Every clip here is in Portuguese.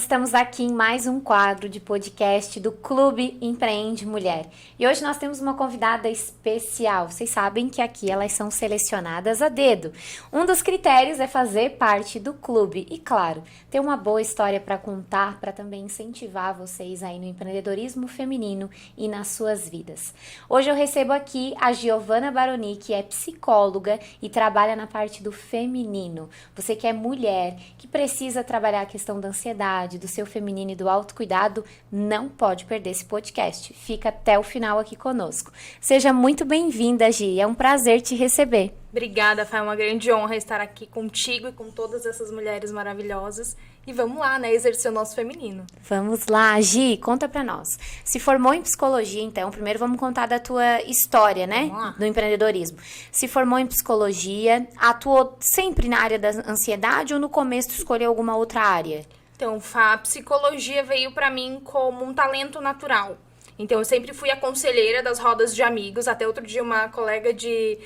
estamos aqui em mais um quadro de podcast do Clube Empreende Mulher. E hoje nós temos uma convidada especial. Vocês sabem que aqui elas são selecionadas a dedo. Um dos critérios é fazer parte do clube e, claro, ter uma boa história para contar, para também incentivar vocês aí no empreendedorismo feminino e nas suas vidas. Hoje eu recebo aqui a Giovana Baroni, que é psicóloga e trabalha na parte do feminino. Você que é mulher, que precisa trabalhar a questão da ansiedade, do seu feminino e do autocuidado, não pode perder esse podcast. Fica até o final aqui conosco. Seja muito bem-vinda, Gi. É um prazer te receber. Obrigada, Fá. É uma grande honra estar aqui contigo e com todas essas mulheres maravilhosas. E vamos lá, né? Exercer o nosso feminino. Vamos lá, Gi, conta pra nós. Se formou em psicologia, então, primeiro vamos contar da tua história, né? Do empreendedorismo. Se formou em psicologia, atuou sempre na área da ansiedade ou no começo tu escolheu alguma outra área? Então, Fá, a psicologia veio pra mim como um talento natural. Então, eu sempre fui a conselheira das rodas de amigos. Até outro dia, uma colega de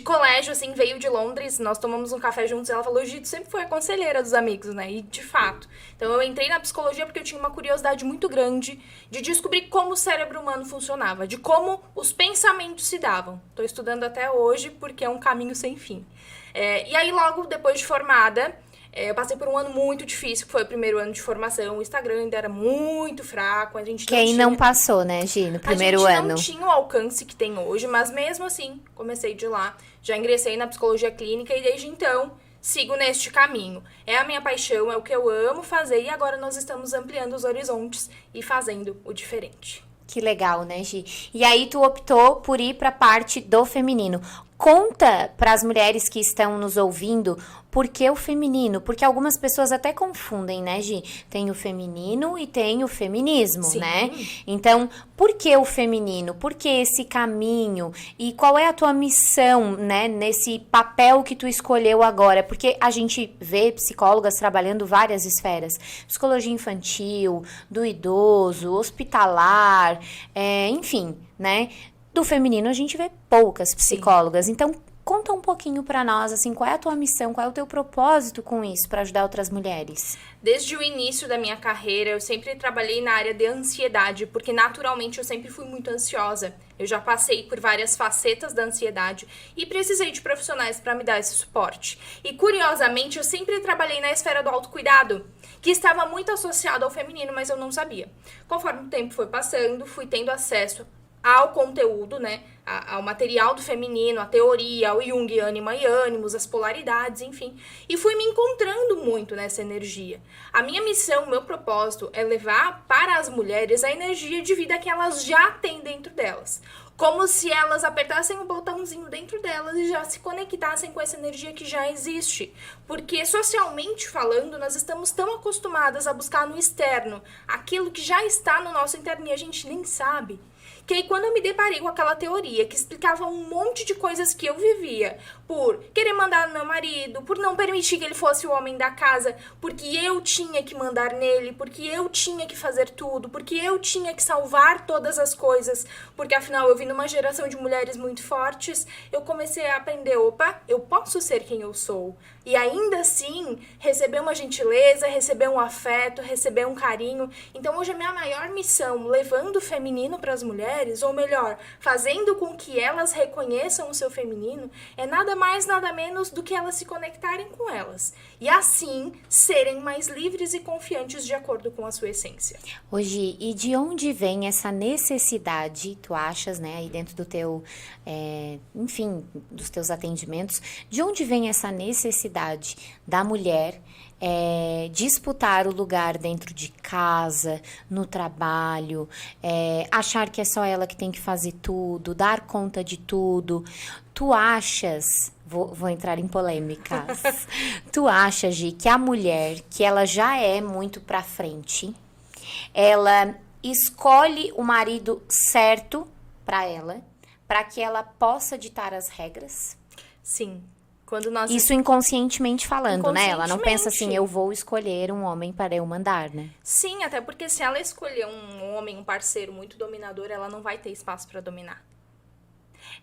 colégio, assim, veio de Londres. Nós tomamos um café juntos e ela falou, Gi, tu sempre foi a conselheira dos amigos, né? E, de fato. Então, eu entrei na psicologia porque eu tinha uma curiosidade muito grande de descobrir como o cérebro humano funcionava, de como os pensamentos se davam. Estou estudando até hoje porque é um caminho sem fim. E aí, logo depois de formada, eu passei por um ano muito difícil, que foi o primeiro ano de formação. O Instagram ainda era muito fraco. A gente não passou, né, Gi, no primeiro ano? A gente não tinha o alcance que tem hoje, mas mesmo assim, comecei de lá. Já ingressei na psicologia clínica e desde então sigo neste caminho. É a minha paixão, é o que eu amo fazer e agora nós estamos ampliando os horizontes e fazendo o diferente. Que legal, né, Gi? E aí tu optou por ir para a parte do feminino. Conta para as mulheres que estão nos ouvindo por que o feminino, porque algumas pessoas até confundem, né, Gi? Tem o feminino e tem o feminismo, Sim. Né? Então, por que o feminino? Por que esse caminho? E qual é a tua missão, né, nesse papel que tu escolheu agora? Porque a gente vê psicólogas trabalhando várias esferas. Psicologia infantil, do idoso, hospitalar, enfim, né? Do feminino a gente vê poucas psicólogas. Sim. Então, conta um pouquinho pra nós, assim, qual é a tua missão, qual é o teu propósito com isso, pra ajudar outras mulheres? Desde o início da minha carreira, eu sempre trabalhei na área de ansiedade, porque naturalmente eu sempre fui muito ansiosa. Eu já passei por várias facetas da ansiedade e precisei de profissionais para me dar esse suporte. E curiosamente, eu sempre trabalhei na esfera do autocuidado, que estava muito associado ao feminino, mas eu não sabia. Conforme o tempo foi passando, fui tendo acesso ao conteúdo, né, ao material do feminino, a teoria, ao Jung, ânima e ânimos, as polaridades, enfim. E fui me encontrando muito nessa energia. A minha missão, o meu propósito é levar para as mulheres a energia de vida que elas já têm dentro delas. Como se elas apertassem o botãozinho dentro delas e já se conectassem com essa energia que já existe. Porque socialmente falando, nós estamos tão acostumadas a buscar no externo aquilo que já está no nosso interno e a gente nem sabe. Que aí quando eu me deparei com aquela teoria que explicava um monte de coisas que eu vivia, por querer mandar no meu marido, por não permitir que ele fosse o homem da casa, porque eu tinha que mandar nele, porque eu tinha que fazer tudo, porque eu tinha que salvar todas as coisas, porque afinal eu vim numa geração de mulheres muito fortes, eu comecei a aprender, opa, eu posso ser quem eu sou. E ainda assim, receber uma gentileza, receber um afeto, receber um carinho. Então hoje a minha maior missão, levando o feminino para as mulheres, ou melhor, fazendo com que elas reconheçam o seu feminino, é nada mais, nada menos do que elas se conectarem com elas. E assim, serem mais livres e confiantes de acordo com a sua essência. Hoje, e de onde vem essa necessidade, tu achas, né, aí dentro do teu, enfim, dos teus atendimentos, de onde vem essa necessidade da mulher disputar o lugar dentro de casa, no trabalho, achar que é só ela que tem que fazer tudo, dar conta de tudo? Tu achas, vou entrar em polêmicas, tu achas, Gi, que a mulher, que ela já é muito pra frente, ela escolhe o marido certo pra ela, pra que ela possa ditar as regras? Sim. Isso inconscientemente falando, né? Ela não pensa assim, eu vou escolher um homem para eu mandar, né? Sim, até porque se ela escolher um homem, um parceiro muito dominador, ela não vai ter espaço para dominar.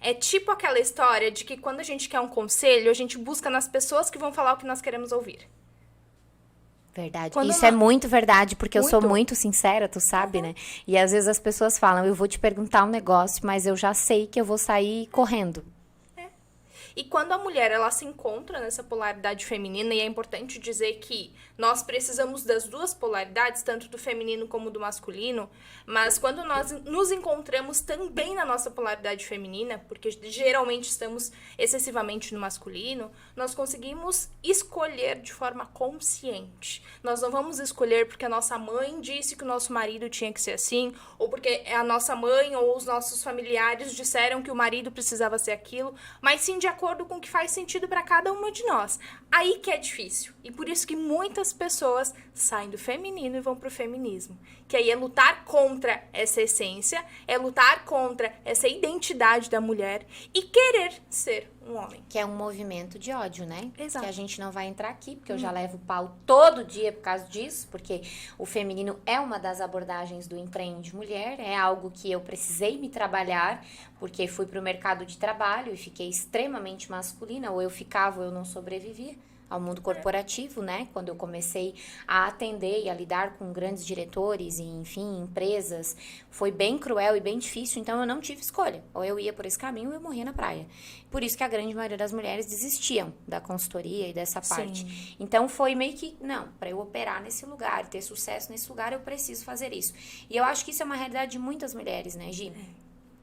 É tipo aquela história de que quando a gente quer um conselho, a gente busca nas pessoas que vão falar o que nós queremos ouvir. Verdade. Quando Isso é nós- muito verdade, porque eu sou Muito. muito sincera, tu sabe, né? E às vezes as pessoas falam, eu vou te perguntar um negócio, mas eu já sei que eu vou sair correndo. E quando a mulher ela se encontra nessa polaridade feminina, e é importante dizer que nós precisamos das duas polaridades, tanto do feminino como do masculino, mas quando nós nos encontramos também na nossa polaridade feminina, porque geralmente estamos excessivamente no masculino, nós conseguimos escolher de forma consciente. Nós não vamos escolher porque a nossa mãe disse que o nosso marido tinha que ser assim, ou porque a nossa mãe ou os nossos familiares disseram que o marido precisava ser aquilo, mas sim de acordo com o que faz sentido para cada uma de nós. Aí que é difícil. E por isso que muitas pessoas saem do feminino e vão pro feminismo. Que aí é lutar contra essa essência, é lutar contra essa identidade da mulher e querer ser um homem. Que é um movimento de ódio, né? Exato. Que a gente não vai entrar aqui, porque eu já levo pau todo dia por causa disso, porque o feminino é uma das abordagens do Empreende Mulher, é algo que eu precisei me trabalhar, porque fui pro mercado de trabalho e fiquei extremamente masculina, ou eu ficava ou eu não sobrevivia ao mundo corporativo, né? Quando eu comecei a atender e a lidar com grandes diretores e, enfim, empresas, foi bem cruel e bem difícil, então eu não tive escolha. Ou eu ia por esse caminho ou eu morria na praia. Por isso que a grande maioria das mulheres desistiam da consultoria e dessa parte. Sim. Então foi meio que, não, para eu operar nesse lugar, ter sucesso nesse lugar, eu preciso fazer isso. E eu acho que isso é uma realidade de muitas mulheres, né, Gi?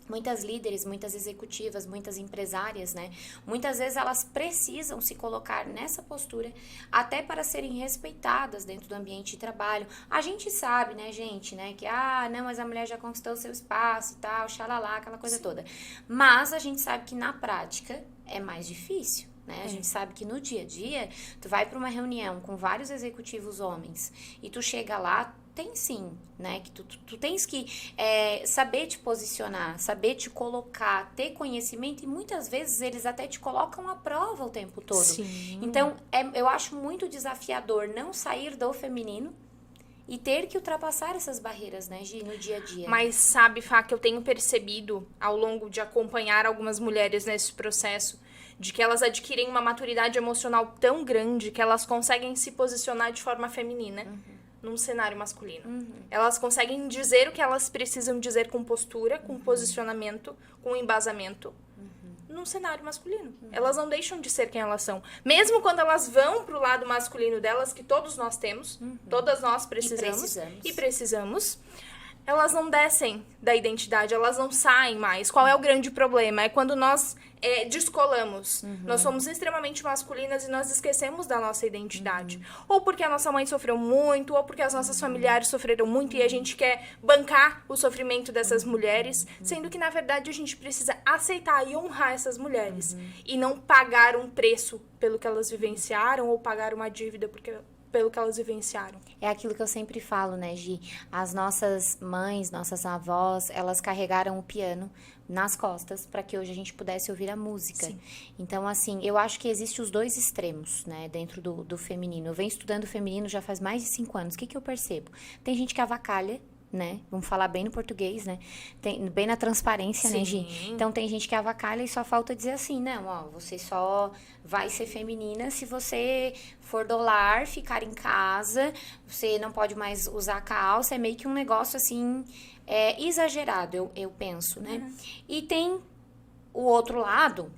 Muitas líderes, muitas executivas, muitas empresárias, né? Muitas vezes elas precisam se colocar nessa postura até para serem respeitadas dentro do ambiente de trabalho. A gente sabe, né, gente, né? Que, não, mas a mulher já conquistou o seu espaço e tal, xalala, aquela coisa toda. Mas a gente sabe que na prática é mais difícil. Né? A gente sabe que no dia a dia, tu vai para uma reunião com vários executivos homens e tu chega lá, tem sim, né? Que tu tens que saber te posicionar, saber te colocar, ter conhecimento e muitas vezes eles até te colocam à prova o tempo todo. Sim. Então, eu acho muito desafiador não sair do feminino e ter que ultrapassar essas barreiras, né, Gi, no dia a dia. Mas sabe, Fá, que eu tenho percebido ao longo de acompanhar algumas mulheres nesse processo, de que elas adquirem uma maturidade emocional tão grande que elas conseguem se posicionar de forma feminina num cenário masculino. Elas conseguem dizer o que elas precisam dizer com postura, com posicionamento, com embasamento num cenário masculino. Elas não deixam de ser quem elas são. Mesmo quando elas vão pro lado masculino delas, que todos nós temos, todas nós precisamos, elas não descem da identidade, elas não saem mais. Qual é o grande problema? É quando nós descolamos. Nós somos extremamente masculinas e nós esquecemos da nossa identidade. Ou porque a nossa mãe sofreu muito, ou porque as nossas familiares sofreram muito e a gente quer bancar o sofrimento dessas mulheres, sendo que, na verdade, a gente precisa aceitar e honrar essas mulheres. E não pagar um preço pelo que elas vivenciaram ou pagar uma dívida pelo que elas vivenciaram. É aquilo que eu sempre falo, né, Gi? As nossas mães, nossas avós, elas carregaram o piano nas costas para que hoje a gente pudesse ouvir a música. Sim. Então, assim, eu acho que existem os dois extremos, né, dentro do feminino. Eu venho estudando feminino já faz mais de 5 anos. O que eu percebo? Tem gente que avacalha, né? Vamos falar bem no português, né? Bem na transparência, né, Gi? Então, tem gente que avacalha e só falta dizer assim, não, ó, você só vai ser feminina se você for do lar, ficar em casa, você não pode mais usar calça, é meio que um negócio, assim, exagerado, eu penso, né? E tem o outro lado,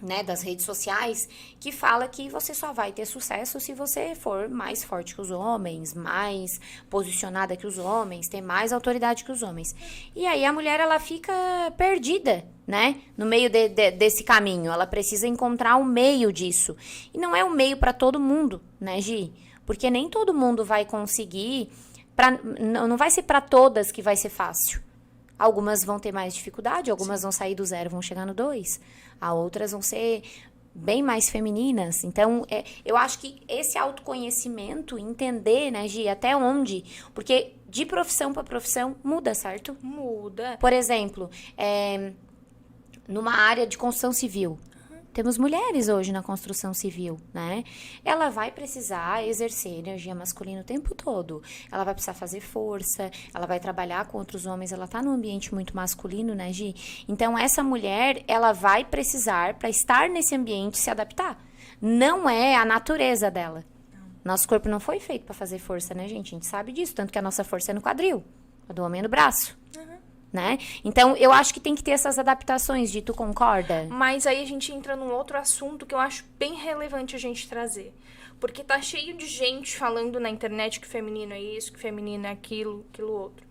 né, das redes sociais, que fala que você só vai ter sucesso se você for mais forte que os homens, mais posicionada que os homens, ter mais autoridade que os homens. E aí a mulher, ela fica perdida, né, no meio desse caminho. Ela precisa encontrar o meio disso. E não é o meio para todo mundo, né, Gi? Porque nem todo mundo vai conseguir, não vai ser para todas que vai ser fácil. Algumas vão ter mais dificuldade, algumas vão sair do 0, vão chegar no 2. A outras vão ser bem mais femininas. Então, eu acho que esse autoconhecimento, entender, né, Gi, até onde... Porque de profissão para profissão muda, certo? Muda. Por exemplo, numa área de construção civil. Temos mulheres hoje na construção civil, né? Ela vai precisar exercer energia masculina o tempo todo. Ela vai precisar fazer força, ela vai trabalhar com outros homens, ela tá num ambiente muito masculino, né, Gi? Então, essa mulher, ela vai precisar, para estar nesse ambiente, se adaptar. Não é a natureza dela. Nosso corpo não foi feito pra fazer força, né, gente? A gente sabe disso. Tanto que a nossa força é no quadril. A do homem é no braço. Né? Então, eu acho que tem que ter essas adaptações, tu concorda? Mas aí a gente entra num outro assunto que eu acho bem relevante a gente trazer. Porque tá cheio de gente falando na internet que feminino é isso, que feminino é aquilo outro.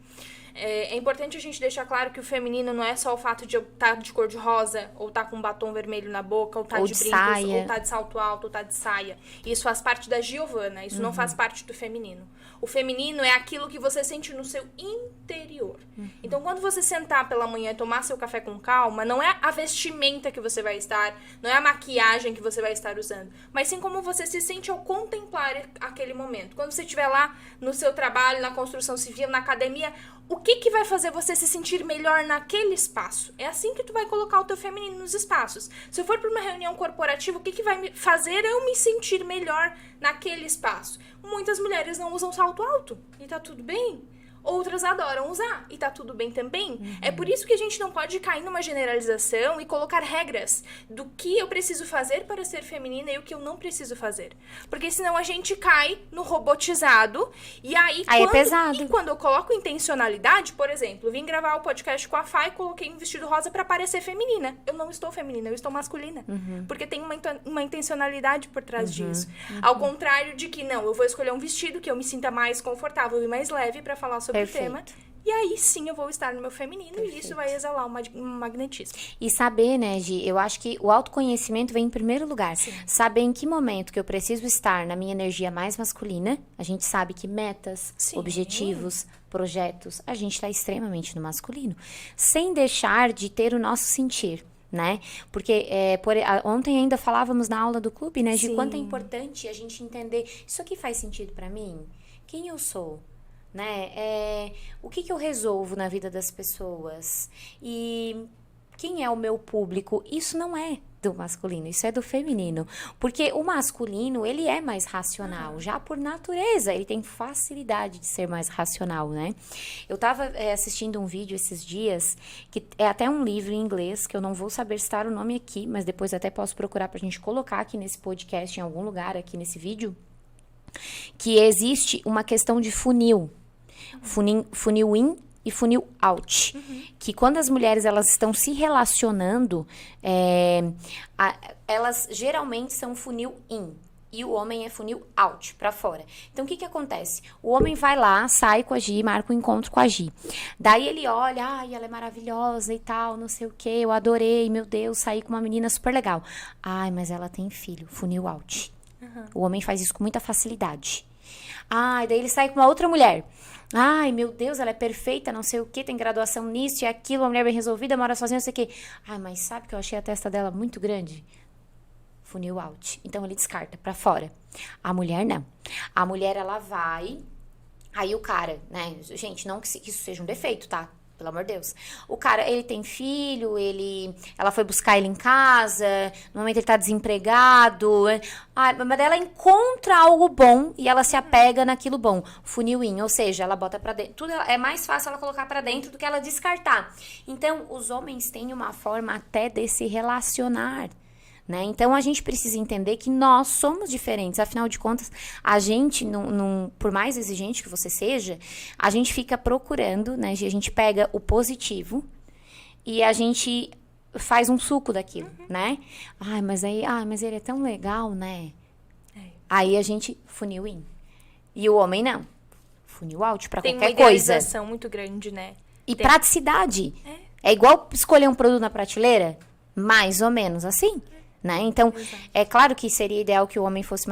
É importante a gente deixar claro que o feminino não é só o fato de eu estar de cor de rosa, ou estar com um batom vermelho na boca, ou estar de brincos, saia. ou estar de salto alto, ou estar de saia. Isso faz parte da Giovana, isso não faz parte do feminino. O feminino é aquilo que você sente no seu interior. Então, quando você sentar pela manhã e tomar seu café com calma, não é a vestimenta que você vai estar, não é a maquiagem que você vai estar usando, mas sim como você se sente ao contemplar aquele momento. Quando você estiver lá no seu trabalho, na construção civil, na academia, o que vai fazer você se sentir melhor naquele espaço? É assim que tu vai colocar o teu feminino nos espaços. Se eu for para uma reunião corporativa, o que vai me fazer eu me sentir melhor naquele espaço? Muitas mulheres não usam salto alto e tá tudo bem. Outras adoram usar e tá tudo bem também. É por isso que a gente não pode cair numa generalização e colocar regras do que eu preciso fazer para ser feminina e o que eu não preciso fazer. Porque senão a gente cai no robotizado e aí é pesado. E quando eu coloco intencionalidade, por exemplo, vim gravar o podcast com a Fá e coloquei um vestido rosa para parecer feminina. Eu não estou feminina, eu estou masculina. Porque tem uma intencionalidade por trás disso. Ao contrário de que, não, eu vou escolher um vestido que eu me sinta mais confortável e mais leve para falar sobre o tema. E aí sim eu vou estar no meu feminino. Perfeito. E isso vai exalar um magnetismo. E saber, né, Gi, eu acho que o autoconhecimento vem em primeiro lugar. Sim. Saber em que momento que eu preciso estar na minha energia mais masculina. A gente sabe que metas, objetivos, projetos, a gente está extremamente no masculino. Sem deixar de ter o nosso sentir. Né? Porque ontem ainda falávamos na aula do clube, né, de quanto é importante a gente entender, isso aqui faz sentido pra mim? Quem eu sou? Né? O que eu resolvo na vida das pessoas? E quem é o meu público? Isso não é do masculino, isso é do feminino. Porque o masculino, ele é mais racional, já por natureza, ele tem facilidade de ser mais racional, né? Eu tava assistindo um vídeo esses dias, que é até um livro em inglês, que eu não vou saber citar o nome aqui, mas depois até posso procurar pra gente colocar aqui nesse podcast, em algum lugar aqui nesse vídeo, que existe uma questão de funil in e funil out. Que quando as mulheres elas estão se relacionando, elas geralmente são funil in. E o homem é funil out, pra fora. Então, o que acontece? O homem vai lá, sai com a Gi, marca um encontro com a Gi. Daí ele olha, ai, ela é maravilhosa e tal, não sei o quê, eu adorei, meu Deus, saí com uma menina super legal. Ai, mas ela tem filho, funil out. O homem faz isso com muita facilidade. Ai, daí ele sai com uma outra mulher. Ai, meu Deus, ela é perfeita, não sei o que, tem graduação nisso e aquilo, uma mulher bem resolvida, mora sozinha, não sei o que. Ai, mas sabe que eu achei a testa dela muito grande? Funil out. Então, ele descarta pra fora. A mulher, não. A mulher, ela vai... Aí o cara, né? Gente, não que isso seja um defeito, tá? Pelo amor de Deus. O cara, ele tem filho, ela foi buscar ele em casa, no momento ele tá desempregado. Mas ela encontra algo bom e ela se apega naquilo bom. Funil in, ou seja, ela bota pra dentro. Tudo é mais fácil ela colocar pra dentro do que ela descartar. Então, os homens têm uma forma até de se relacionar. Né? Então, a gente precisa entender que nós somos diferentes. Afinal de contas, a gente, por mais exigente que você seja, a gente fica procurando, né? A gente pega o positivo e a gente faz um suco daquilo, né? Mas ele é tão legal, né? Aí a gente funil in. E o homem não. Funil out pra qualquer coisa. Tem uma idealização muito grande, né? E praticidade. É igual escolher um produto na prateleira? Mais ou menos assim. Né? Então, é claro que seria ideal que o homem fosse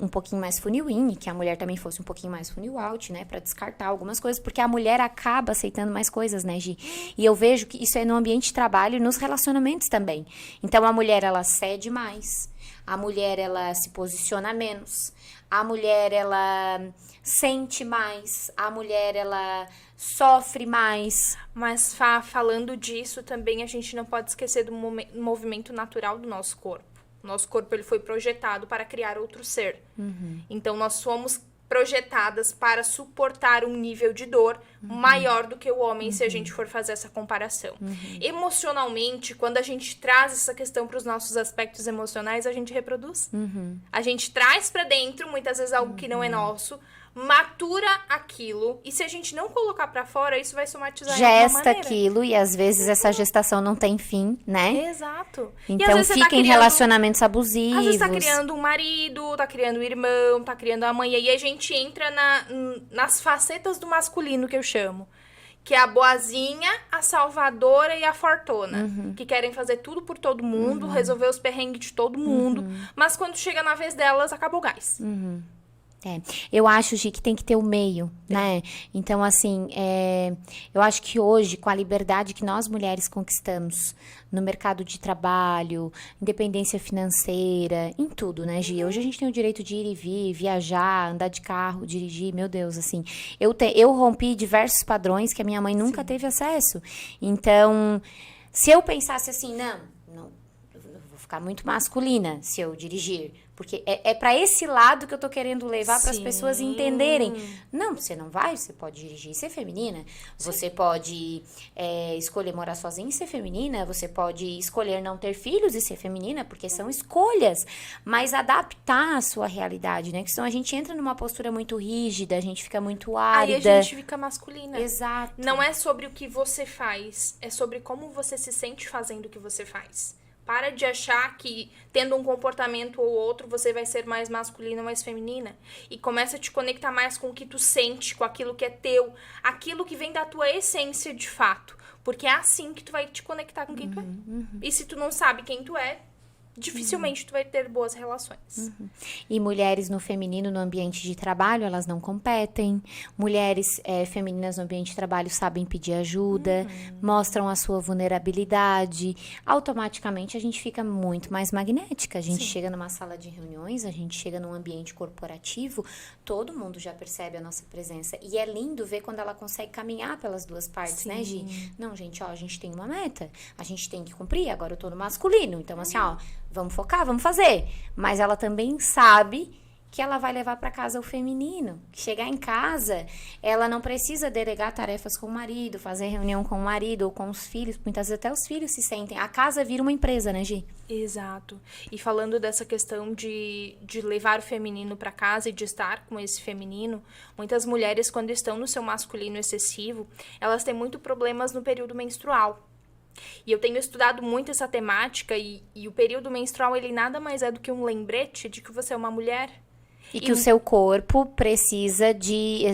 um pouquinho mais funil in, e que a mulher também fosse um pouquinho mais funil out, né? Pra descartar algumas coisas, porque a mulher acaba aceitando mais coisas, né, Gi? E eu vejo que isso é no ambiente de trabalho e nos relacionamentos também. Então, a mulher, ela cede mais, a mulher, ela se posiciona menos, a mulher, ela sente mais, a mulher, ela sofre mais. Mas, falando disso, também a gente não pode esquecer do movimento natural do nosso corpo. O nosso corpo, ele foi projetado para criar outro ser. Então, nós somos projetadas para suportar um nível de dor maior do que o homem, se a gente for fazer essa comparação. Emocionalmente, quando a gente traz essa questão para os nossos aspectos emocionais, a gente reproduz. A gente traz para dentro, muitas vezes, algo que não é nosso, matura aquilo, e se a gente não colocar para fora, isso vai somatizar de alguma Gesta maneira. aquilo, e às vezes essa gestação não tem fim, né? Exato. E às Então vezes você fica tá em criando- relacionamentos abusivos. Às vezes tá criando um marido, tá criando um irmão, tá criando a mãe. E aí a gente entra nas facetas do masculino, que eu chamo. Que é a boazinha, a salvadora e a fortuna. Que querem fazer tudo por todo mundo, resolver os perrengues de todo mundo. Mas quando chega na vez delas, acabou o gás. É, eu acho, Gi, que tem que ter o meio, né? Então, assim, eu acho que hoje, com a liberdade que nós mulheres conquistamos no mercado de trabalho, independência financeira, em tudo, né, Gi? Hoje a gente tem o direito de ir e vir, viajar, andar de carro, dirigir, meu Deus, assim. Eu rompi diversos padrões que a minha mãe nunca teve acesso. Então, se eu pensasse assim, não, eu vou ficar muito masculina se eu dirigir. Porque é para esse lado que eu tô querendo levar para as pessoas entenderem. Não, você não vai, você pode dirigir e ser feminina. Você pode escolher morar sozinha e ser feminina. Você pode escolher não ter filhos e ser feminina, porque são escolhas. Mas adaptar a sua realidade, né? Que senão a gente entra numa postura muito rígida, a gente fica muito árida. Aí a gente fica masculina. Exato. Não é sobre o que você faz, é sobre como você se sente fazendo o que você faz. Para de achar que, tendo um comportamento ou outro, você vai ser mais masculina ou mais feminina. E começa a te conectar mais com o que tu sente, com aquilo que é teu, aquilo que vem da tua essência de fato. Porque é assim que tu vai te conectar com quem tu é. E se tu não sabe quem tu é, dificilmente tu vai ter boas relações. E mulheres no feminino, no ambiente de trabalho, elas não competem. Mulheres femininas no ambiente de trabalho sabem pedir ajuda, mostram a sua vulnerabilidade. Automaticamente a gente fica muito mais magnética. A gente chega numa sala de reuniões, a gente chega num ambiente corporativo, todo mundo já percebe a nossa presença. E é lindo ver quando ela consegue caminhar pelas duas partes, né, Gi? Não, gente, ó, a gente tem uma meta, a gente tem que cumprir, agora eu tô no masculino. Então, assim, ó, vamos focar, vamos fazer. Mas ela também sabe que ela vai levar para casa o feminino. Chegar em casa, ela não precisa delegar tarefas com o marido, fazer reunião com o marido ou com os filhos. Muitas vezes até os filhos se sentem. A casa vira uma empresa, né, Gi? Exato. E falando dessa questão de levar o feminino para casa e de estar com esse feminino, muitas mulheres, quando estão no seu masculino excessivo, elas têm muito problemas no período menstrual. E eu tenho estudado muito essa temática e o período menstrual, ele nada mais é do que um lembrete de que você é uma mulher. E que o seu corpo precisa de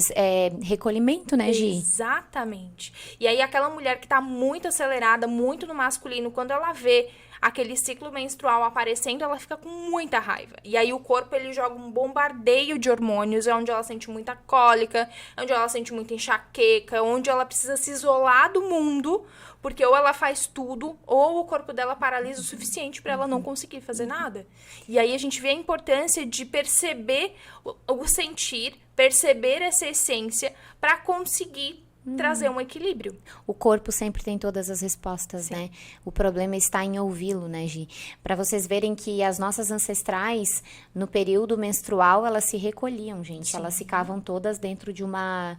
recolhimento, né, Gi? Exatamente. E aí aquela mulher que tá muito acelerada, muito no masculino, quando ela vê aquele ciclo menstrual aparecendo, ela fica com muita raiva. E aí o corpo, ele joga um bombardeio de hormônios, é onde ela sente muita cólica, onde ela sente muita enxaqueca, onde ela precisa se isolar do mundo, porque ou ela faz tudo, ou o corpo dela paralisa o suficiente para ela não conseguir fazer nada. E aí a gente vê a importância de perceber o sentir, perceber essa essência para conseguir trazer um equilíbrio. O corpo sempre tem todas as respostas, né? O problema está em ouvi-lo, né, Gi? Para vocês verem que as nossas ancestrais, no período menstrual, elas se recolhiam, gente. Elas ficavam todas dentro de uma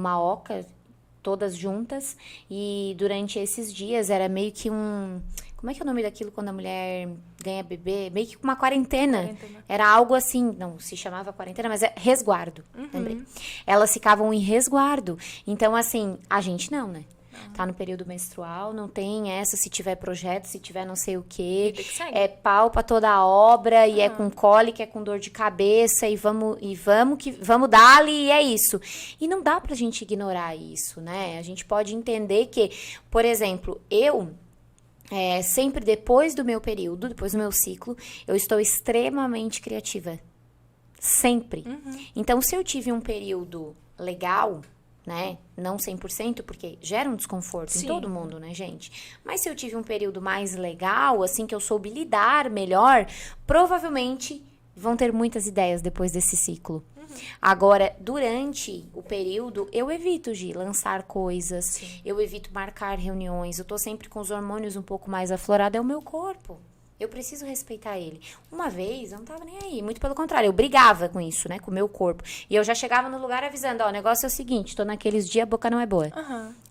oca, todas juntas, e durante esses dias era meio que um... Como é que é o nome daquilo quando a mulher ganha bebê? Meio que uma quarentena. Era algo assim, não se chamava quarentena, mas é resguardo, lembrei. Elas ficavam em resguardo. Então, assim, a gente não, né? Tá no período menstrual, não tem essa, se tiver projeto, se tiver não sei o quê. É pau pra toda a obra, e é com cólica, é com dor de cabeça, e vamos dar-lhe, e é isso. E não dá pra gente ignorar isso, né? A gente pode entender que, por exemplo, eu... sempre depois do meu período, depois do meu ciclo, eu estou extremamente criativa. Sempre. Então, se eu tive um período legal, né? Não 100%, porque gera um desconforto em todo mundo, né, gente? Mas se eu tive um período mais legal, assim, que eu soube lidar melhor, provavelmente vão ter muitas ideias depois desse ciclo. Agora, durante o período, eu evito, Gi, lançar coisas, eu evito marcar reuniões, eu tô sempre com os hormônios um pouco mais aflorados, é o meu corpo. Eu preciso respeitar ele. Uma vez, eu não tava nem aí. Muito pelo contrário, eu brigava com isso, né? Com o meu corpo. E eu já chegava no lugar avisando, ó, o negócio é o seguinte, tô naqueles dias, a boca não é boa.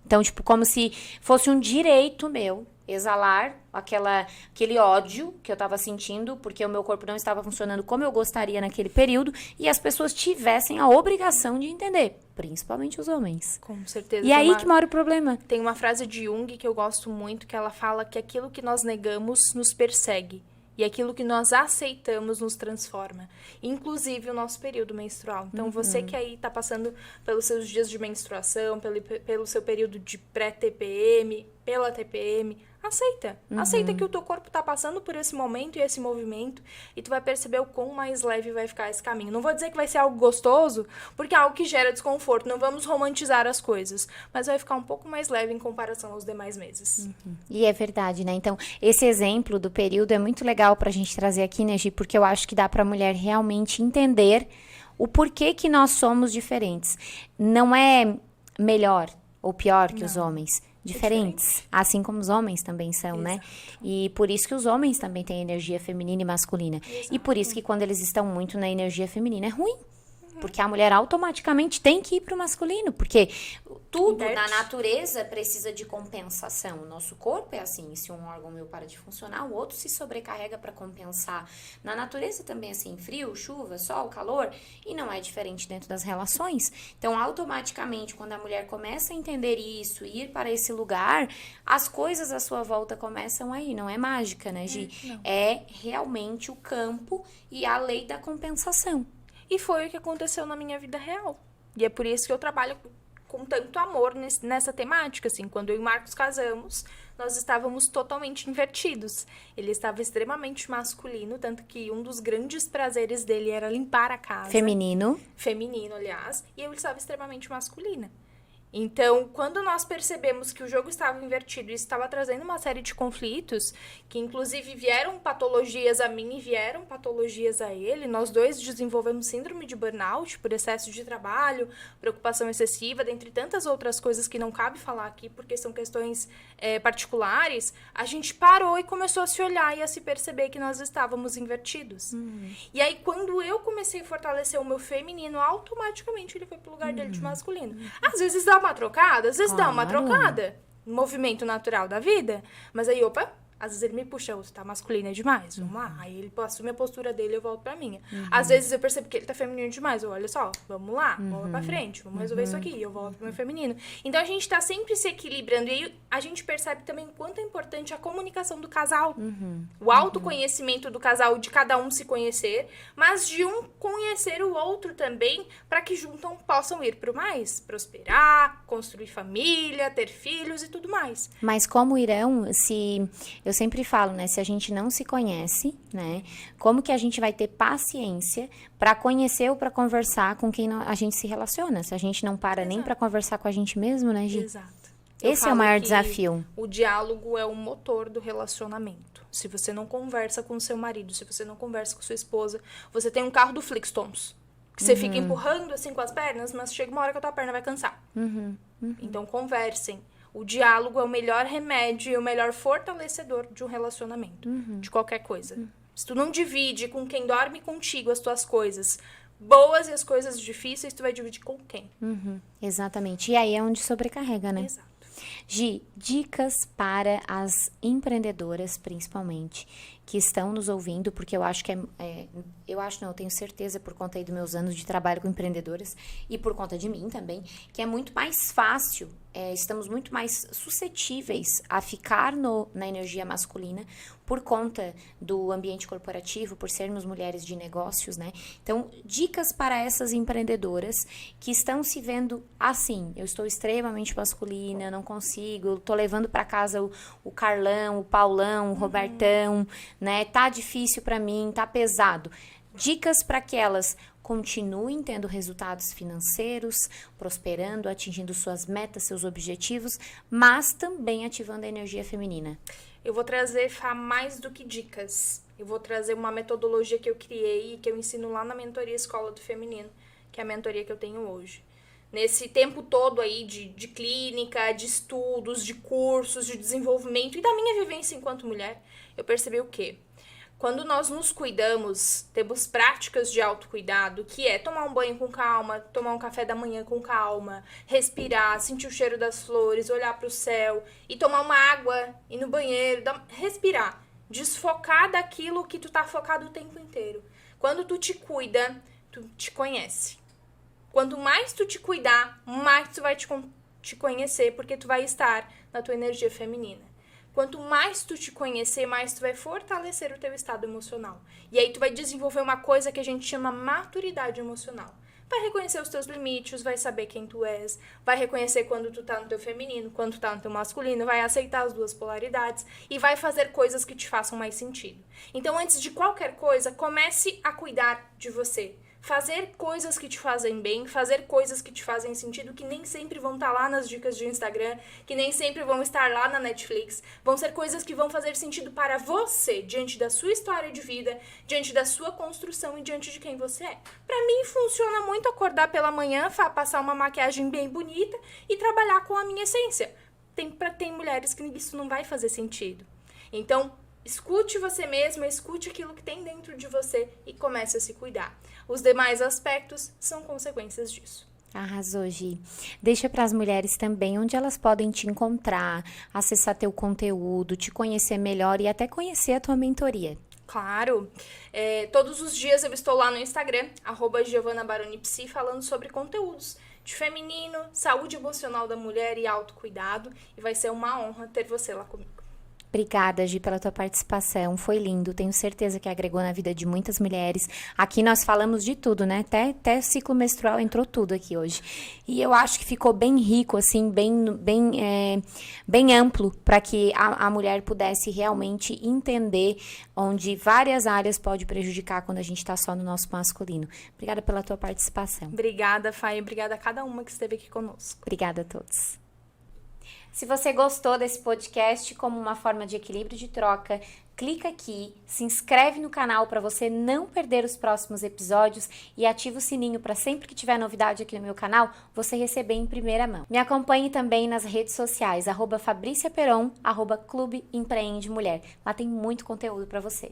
Então, tipo, como se fosse um direito meu exalar aquele ódio que eu tava sentindo, porque o meu corpo não estava funcionando como eu gostaria naquele período, e as pessoas tivessem a obrigação de entender, principalmente os homens. Com certeza. E aí que mora o problema. Tem uma frase de Jung que eu gosto muito, que ela fala que aquilo que nós negamos nos persegue. E aquilo que nós aceitamos nos transforma. Inclusive o nosso período menstrual. Então, você que aí tá passando pelos seus dias de menstruação, pelo seu período de pré-TPM, pela TPM, aceita. Aceita que o teu corpo tá passando por esse momento e esse movimento. E tu vai perceber o quão mais leve vai ficar esse caminho. Não vou dizer que vai ser algo gostoso, porque é algo que gera desconforto. Não vamos romantizar as coisas. Mas vai ficar um pouco mais leve em comparação aos demais meses. E é verdade, né? Então, esse exemplo do período é muito legal pra gente trazer aqui, né, Gi? Porque eu acho que dá pra mulher realmente entender o porquê que nós somos diferentes. Não é melhor ou pior que os homens. Diferentes, assim como os homens também são, né? E por isso que os homens também têm energia feminina e masculina. E por isso que quando eles estão muito na energia feminina é ruim. Porque a mulher automaticamente tem que ir pro masculino. Porque tudo na natureza precisa de compensação. O nosso corpo é assim. Se um órgão meu para de funcionar, o outro se sobrecarrega para compensar. Na natureza também é assim. Frio, chuva, sol, calor. E não é diferente dentro das relações. Então, automaticamente, quando a mulher começa a entender isso, ir para esse lugar, as coisas à sua volta começam aí. Não é mágica, né, Gi? É realmente o campo e a lei da compensação. E foi o que aconteceu na minha vida real. E é por isso que eu trabalho com tanto amor nessa temática, assim. Quando eu e o Marcos casamos, nós estávamos totalmente invertidos. Ele estava extremamente masculino, tanto que um dos grandes prazeres dele era limpar a casa. Feminino, aliás. E eu estava extremamente masculina. Então, quando nós percebemos que o jogo estava invertido e estava trazendo uma série de conflitos, que inclusive vieram patologias a mim e vieram patologias a ele, nós dois desenvolvemos síndrome de burnout por excesso de trabalho, preocupação excessiva, dentre tantas outras coisas que não cabe falar aqui porque são questões particulares, a gente parou e começou a se olhar e a se perceber que nós estávamos invertidos. E aí, quando eu comecei a fortalecer o meu feminino, automaticamente ele foi pro lugar dele de masculino. Às vezes dá uma trocada, às vezes dá uma trocada. Movimento natural da vida. Mas aí, opa, às vezes ele me puxa, você tá masculina demais, vamos lá. Aí ele assume a postura dele e eu volto pra minha. Às vezes eu percebo que ele tá feminino demais, eu, olha só, vamos lá, vamos pra frente, vamos resolver isso aqui, e eu volto pro meu feminino. Então a gente tá sempre se equilibrando, e aí a gente percebe também o quanto é importante a comunicação do casal. O autoconhecimento do casal, de cada um se conhecer, mas de um conhecer o outro também, pra que juntos possam ir pro mais, prosperar, construir família, ter filhos e tudo mais. Mas como irão, se... Eu sempre falo, né? Se a gente não se conhece, né? Como que a gente vai ter paciência para conhecer ou para conversar com quem a gente se relaciona? Se a gente não para nem para conversar com a gente mesmo, né, Gi? Exato. Esse é o maior desafio. O diálogo é o motor do relacionamento. Se você não conversa com o seu marido, se você não conversa com sua esposa, você tem um carro do Flintstones. Que você fica empurrando assim com as pernas, mas chega uma hora que a tua perna vai cansar. Então, conversem. O diálogo é o melhor remédio e o melhor fortalecedor de um relacionamento. De qualquer coisa. Se tu não divide com quem dorme contigo as tuas coisas boas e as coisas difíceis, tu vai dividir com quem? Exatamente. E aí é onde sobrecarrega, né? Exato. Gi, dicas para as empreendedoras, principalmente, que estão nos ouvindo, porque eu acho que eu tenho certeza, por conta aí dos meus anos de trabalho com empreendedoras e por conta de mim também, que é muito mais fácil, estamos muito mais suscetíveis a ficar na energia masculina por conta do ambiente corporativo, por sermos mulheres de negócios, né? Então, dicas para essas empreendedoras que estão se vendo assim, eu estou extremamente masculina, não consigo, tô levando para casa o Carlão, o Paulão, o Robertão, né? Tá difícil para mim, tá pesado. Dicas para que elas continuem tendo resultados financeiros, prosperando, atingindo suas metas, seus objetivos, mas também ativando a energia feminina. Eu vou trazer mais do que dicas. Eu vou trazer uma metodologia que eu criei e que eu ensino lá na mentoria Escola do Feminino, que é a mentoria que eu tenho hoje. Nesse tempo todo aí de clínica, de estudos, de cursos, de desenvolvimento e da minha vivência enquanto mulher, eu percebi o quê? Quando nós nos cuidamos, temos práticas de autocuidado, que é tomar um banho com calma, tomar um café da manhã com calma, respirar, sentir o cheiro das flores, olhar para o céu e tomar uma água, ir no banheiro, respirar, desfocar daquilo que tu tá focado o tempo inteiro. Quando tu te cuida, tu te conhece. Quanto mais tu te cuidar, mais tu vai te conhecer, porque tu vai estar na tua energia feminina. Quanto mais tu te conhecer, mais tu vai fortalecer o teu estado emocional. E aí tu vai desenvolver uma coisa que a gente chama maturidade emocional. Vai reconhecer os teus limites, vai saber quem tu és, vai reconhecer quando tu tá no teu feminino, quando tu tá no teu masculino, vai aceitar as duas polaridades e vai fazer coisas que te façam mais sentido. Então, antes de qualquer coisa, comece a cuidar de você. Fazer coisas que te fazem bem, fazer coisas que te fazem sentido, que nem sempre vão estar lá nas dicas de Instagram, que nem sempre vão estar lá na Netflix. Vão ser coisas que vão fazer sentido para você, diante da sua história de vida, diante da sua construção e diante de quem você é. Pra mim, funciona muito acordar pela manhã, passar uma maquiagem bem bonita e trabalhar com a minha essência. Tem mulheres que isso não vai fazer sentido. Então, escute você mesma, escute aquilo que tem dentro de você e comece a se cuidar. Os demais aspectos são consequências disso. Arrasou, Gi. Deixa para as mulheres também onde elas podem te encontrar, acessar teu conteúdo, te conhecer melhor e até conhecer a tua mentoria. Claro. Todos os dias eu estou lá no Instagram, @GiovanaBaroniPsi, falando sobre conteúdos de feminino, saúde emocional da mulher e autocuidado. E vai ser uma honra ter você lá comigo. Obrigada, Gi, pela tua participação. Foi lindo. Tenho certeza que agregou na vida de muitas mulheres. Aqui nós falamos de tudo, né? Até ciclo menstrual entrou tudo aqui hoje. E eu acho que ficou bem rico, assim, bem amplo, para que a mulher pudesse realmente entender onde várias áreas pode prejudicar quando a gente está só no nosso masculino. Obrigada pela tua participação. Obrigada, Fai. Obrigada a cada uma que esteve aqui conosco. Obrigada a todos. Se você gostou desse podcast como uma forma de equilíbrio de troca, clica aqui, se inscreve no canal para você não perder os próximos episódios e ativa o sininho para sempre que tiver novidade aqui no meu canal, você receber em primeira mão. Me acompanhe também nas redes sociais, @FabríciaPeron, @Clube Empreende Mulher. Lá tem muito conteúdo para você.